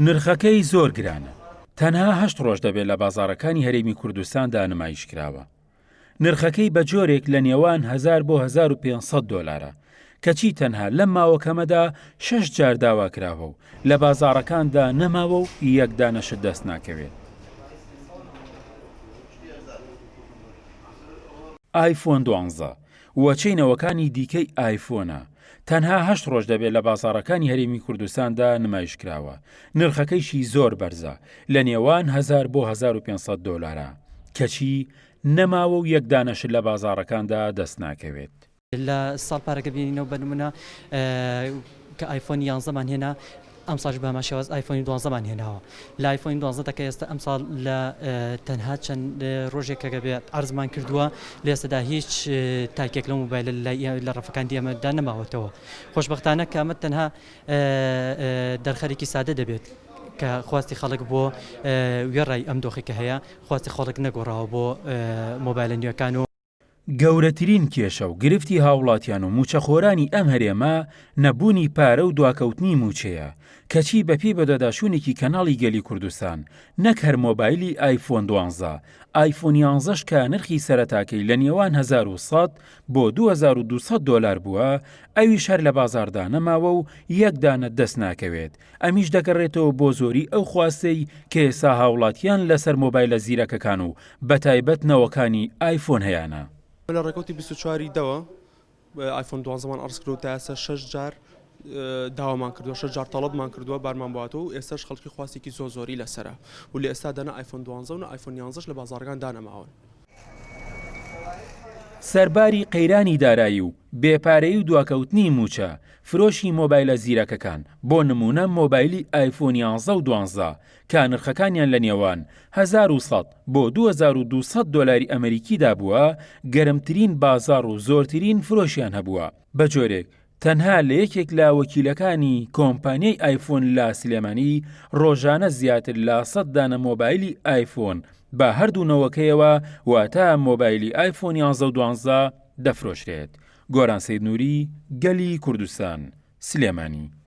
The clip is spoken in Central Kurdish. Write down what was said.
نرخەکەی زۆر گرانە. تەنها 8 ڕۆژ دەبێت لە بازاڕەکانی هەرێمی کوردستاندا نمایش کراوە. نرخەکەی بە جۆرێک لە نێوان 1000 بۆ 1500 دۆلارە کەچی تەنها لەم ماوەکەمەدا 6 جار داوا کراوە و لە بازاڕەکاندا نەماوە و یەک دانەشت دەست ناکەوێت. آیفۆن 12 وەچەینەوەکانی دیکەی ئایفۆنە. تەنها 8 ڕۆژ دەبێت لە بازاڕەکانی هەرێمی کوردستاندا نمایش کراوە. نرخەکەیشی زۆر بەرزە لە نێوان 1000 بۆ 1500 دۆلارە کەچی نەماوە و یەک دانەشت لە بازاڕەکاندا دەست ناکەوێت. لە ساڵ پارەکە بینینەوە بنمونە کە ئایفۆنی 11مان هێنا ئەمساش بەمە شێوەز ئایفۆنی 12مان هێناوە. لە ئایفۆنی 12 دەکە ئێستا ئەمساڵ لە تەنها چەند ڕۆژێکەکە بێت ئەرزمان کردووە لە ئێستادا هیچ تاکێک لە مۆبایل لە ڕەفەکانی ئەمەدا نەماوەتەوە. خۆشبەختانە کە ئەمە تەنها دەرخەرێکی سادە دەبێت کە خواستی خەڵک بۆ وێڕای ئەم دۆخێکە هەیە خواستی خەڵک نەگۆڕاوە بۆ مۆبایلە نوێەکان و گەورەترین کێشە و گرفتی هاوڵاتیان و موچەخۆرانی ئەم هەرێمە نەبوونی پارە و دواکەوتنی موچەیە کەچی بەپی بەدەداشوونێکی کەناڵی گەلی کوردستان نەک هەر مۆبایلی ئایفۆن 12 ئایفۆن 11ش کە نرخی سەرەتاکەی لە نێوان 1100 بۆ 2200 دۆلار بووە ئەویش هەر لە بازاردا نەماوە و یەک دانە دەست ناکەوێت. ئەمیش دەگەڕێتەوە بۆ زۆری ئەو خواستەی کە ئێستا هاوڵاتیان لەسەر مۆبایلە زیرەکەکان و بەتایبەت نەوەکانی ئایفۆن هەیەە. لە ڕێکوتی 24 دەوە ئایفۆن 12مان ئەرز کرد و تا ئێستا 6 جار داوامان کردووە 6 جار تەڵەبمان کردووە بارمان بواتەوە و ئێستاش خەڵکی خواستێکی زۆری لەسرە و لە ئێستا دەنا ئایفۆن 12 و ئایفۆن 11 لە بازاڕەکان دانەماون. سەرباری قەیرانی دارایی و بێپارەی و دواکەوتنی موچە فرۆشی مۆبایلە زیرەکەکان بۆ نمونە مۆبایلی ئایفۆن 11 و 12 کە نرخەکانیان لە نێوان 1100 بۆ 2200 دۆلاری ئەمریکیدا بووە گەرمترین بازار و زۆرترین فرۆشیان هەبووە. بە جۆرێک تەنها لە یەکێک لە وەکیلەکانی کۆمپانیای ئایفۆن لە سلێمانی ڕۆژانە زیاتر لە 100 دانە مۆبایلی ئایفۆن بە هەردوونەوەکەیەوە واتە مۆبایلی ئایفۆن 11 و 12 دەفرۆشرێت. گۆران سەید نووری، گەلی کوردستان، سلێمانی.